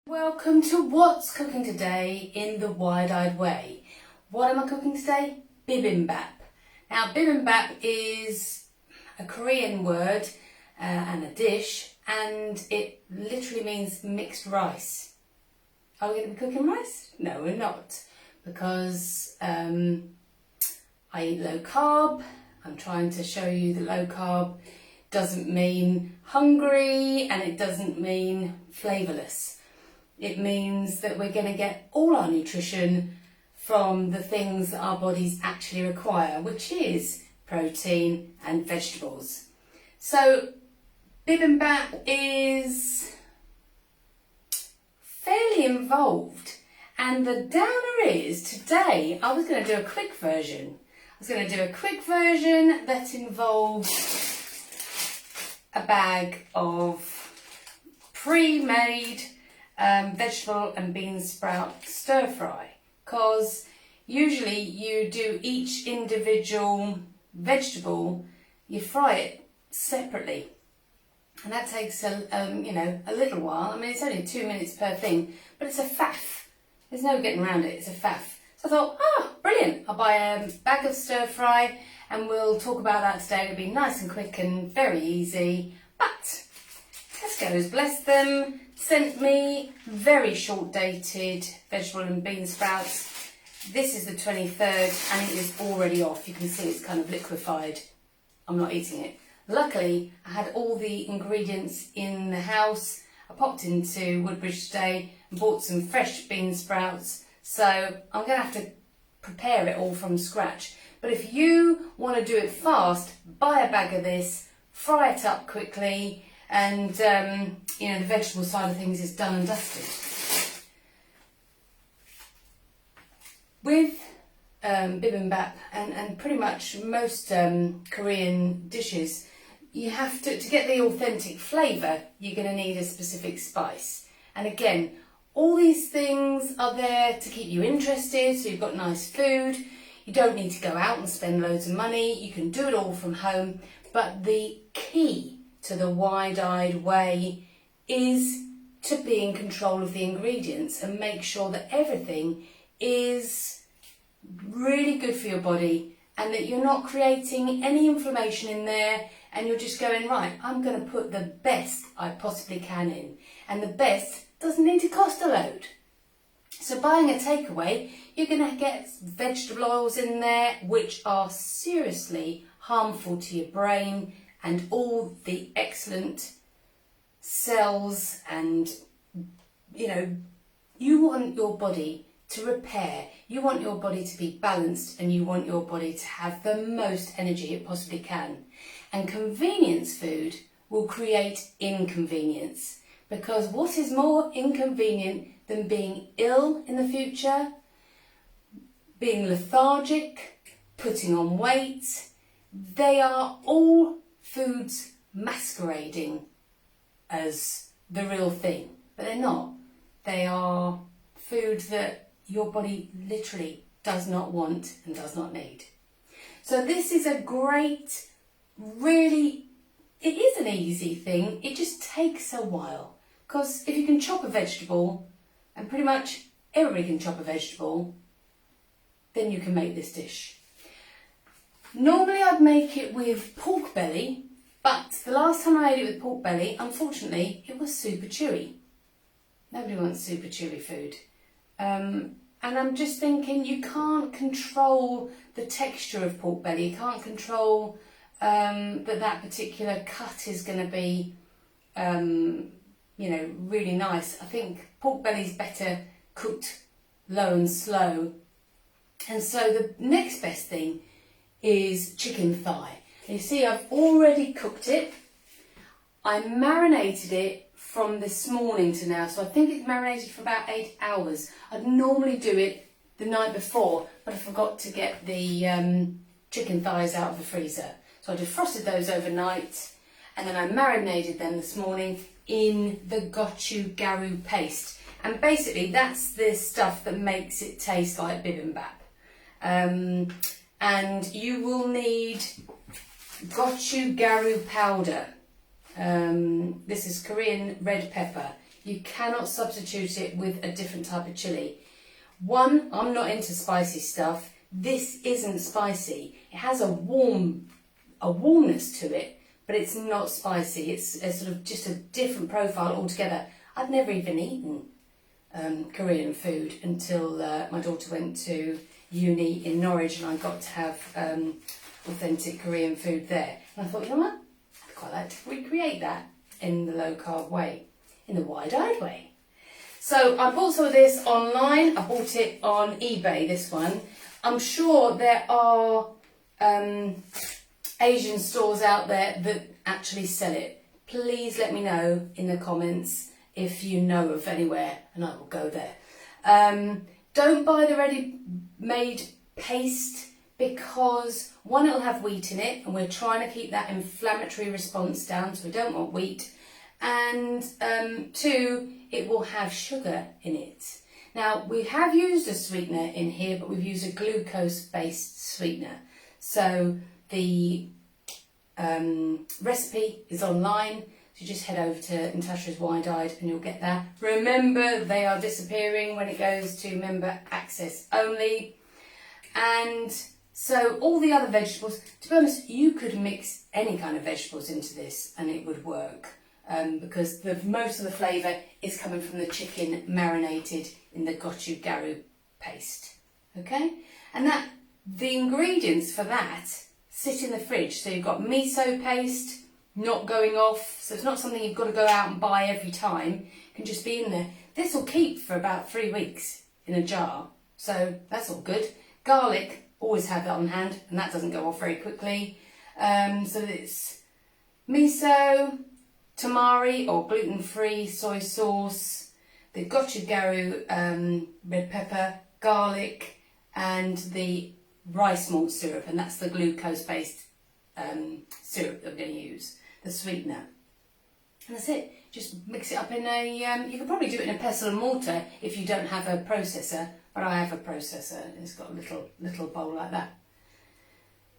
Welcome to What's Cooking Today in the Wide-Eyed Way. What am I cooking today? Bibimbap. Now bibimbap is a Korean word and a dish, and it literally means mixed rice. Are we going to be cooking rice? No, we're not, because I eat low carb. I'm trying to show you that low carb doesn't mean hungry and it doesn't mean flavourless. It means that we're going to get all our nutrition from the things that our bodies actually require, which is protein and vegetables. So bibimbap is fairly involved, and the downer is today I was going to do a quick version. That involved a bag of pre-made vegetable and bean sprout stir fry, because usually you do each individual vegetable, you fry it separately, and that takes a little while. I mean, it's only 2 minutes per thing, but it's a faff. There's no getting around it. It's a faff. So I thought, brilliant, I'll buy a bag of stir fry and we'll talk about that today. It'll be nice and quick and very easy. But Tesco's, bless them, sent me very short dated vegetable and bean sprouts. This is the 23rd and it is already off. You can see it's kind of liquefied. I'm not eating it. Luckily, I had all the ingredients in the house. I popped into Woodbridge today and bought some fresh bean sprouts. So I'm going to have to prepare it all from scratch. But if you want to do it fast, buy a bag of this, fry it up quickly, and the vegetable side of things is done and dusted. With bibimbap and pretty much most Korean dishes, you have to get the authentic flavour, you're going to need a specific spice. And again, all these things are there to keep you interested, so you've got nice food. You don't need to go out and spend loads of money. You can do it all from home. But the key to the wide-eyed way is to be in control of the ingredients and make sure that everything is really good for your body and that you're not creating any inflammation in there, and you're just going, right, I'm going to put the best I possibly can in. And the best doesn't need to cost a load. So buying a takeaway, you're going to get vegetable oils in there which are seriously harmful to your brain and all the excellent cells, and you want your body to repair, you want your body to be balanced, and you want your body to have the most energy it possibly can. And convenience food will create inconvenience, because what is more inconvenient than being ill in the future, being lethargic, putting on weight? They are all foods masquerading as the real thing, but they're not. They are food that your body literally does not want and does not need. So this is a great, it is an easy thing. It just takes a while, because if you can chop a vegetable, and pretty much everybody can chop a vegetable, then you can make this dish. Normally I'd make it with pork belly, but the last time I ate it with pork belly, unfortunately, it was super chewy. Nobody wants super chewy food. And I'm just thinking, you can't control the texture of pork belly. You can't control that particular cut is going to be, really nice. I think pork belly's better cooked low and slow. And so the next best thing is chicken thigh. And you see, I've already cooked it. I marinated it from this morning to now, so I think it's marinated for about 8 hours. I'd normally do it the night before, but I forgot to get the chicken thighs out of the freezer. So I defrosted those overnight, and then I marinated them this morning in the gochugaru paste. And basically that's the stuff that makes it taste like bibimbap. And you will need gochugaru powder. This is Korean red pepper. You cannot substitute it with a different type of chilli. One, I'm not into spicy stuff. This isn't spicy. It has a warmness to it, but it's not spicy. It's a sort of just a different profile altogether. I'd never even eaten Korean food until my daughter went to uni in Norwich, and I got to have authentic Korean food there. And I thought, you know what? I'd quite like to recreate that in the low carb way, in the wide-eyed way. So I bought some of this online. I bought it on eBay, this one. I'm sure there are Asian stores out there that actually sell it. Please let me know in the comments if you know of anywhere, and I will go there. Don't buy the ready-made paste, because one, it'll have wheat in it, and we're trying to keep that inflammatory response down, so we don't want wheat. And two, it will have sugar in it. Now, we have used a sweetener in here, but we've used a glucose-based sweetener. So the recipe is online. So just head over to Natasha's Wide-Eyed and you'll get that. Remember, they are disappearing when it goes to member access only. And so all the other vegetables, to be honest, you could mix any kind of vegetables into this and it would work. Because most of the flavour is coming from the chicken marinated in the gochugaru paste. Okay? And the ingredients for that sit in the fridge. So you've got miso paste, not going off, so it's not something you've got to go out and buy every time. It can just be in there. This will keep for about 3 weeks in a jar, so that's all good. Garlic, always have that on hand, and that doesn't go off very quickly. So it's miso, tamari or gluten-free soy sauce, the gochugaru red pepper, garlic, and the rice malt syrup, and that's the glucose-based syrup that we're going to use, the sweetener. And that's it. Just mix it up in a, you can probably do it in a pestle and mortar if you don't have a processor, but I have a processor and it's got a little bowl like that.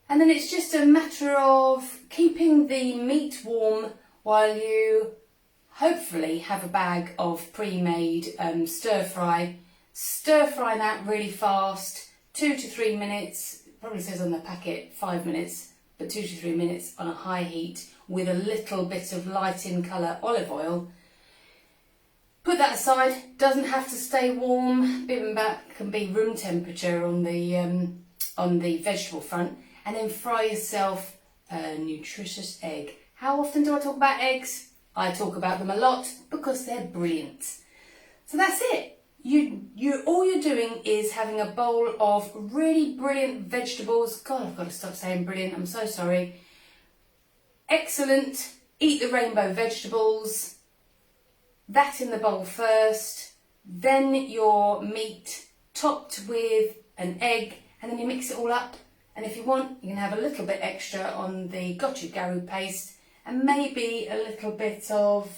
And then it's just a matter of keeping the meat warm while you hopefully have a bag of pre-made stir fry. Stir fry that really fast, 2 to 3 minutes, it probably says on the packet 5 minutes, but 2 to 3 minutes on a high heat with a little bit of light in colour olive oil. Put that aside, doesn't have to stay warm. Bibimbap can be room temperature on the vegetable front, and then fry yourself a nutritious egg. How often do I talk about eggs? I talk about them a lot because they're brilliant. So that's it. All you're doing is having a bowl of really brilliant vegetables. God, I've got to stop saying brilliant, I'm so sorry. Excellent. Eat the rainbow vegetables. That in the bowl first. Then your meat topped with an egg, and then you mix it all up. And if you want, you can have a little bit extra on the gochugaru paste, and maybe a little bit of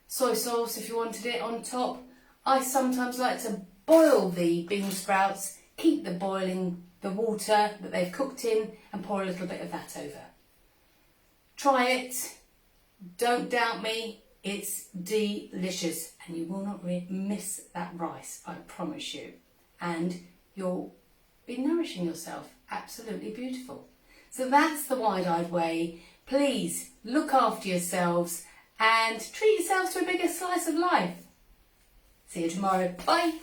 soy sauce if you wanted it on top. I sometimes like to boil the bean sprouts, keep the water that they've cooked in, and pour a little bit of that over. Try it. Don't doubt me. It's delicious, and you will not miss that rice, I promise you. And you'll be nourishing yourself. Absolutely beautiful. So that's the wide-eyed way. Please look after yourselves and treat yourselves to a bigger slice of life. See you tomorrow. Bye.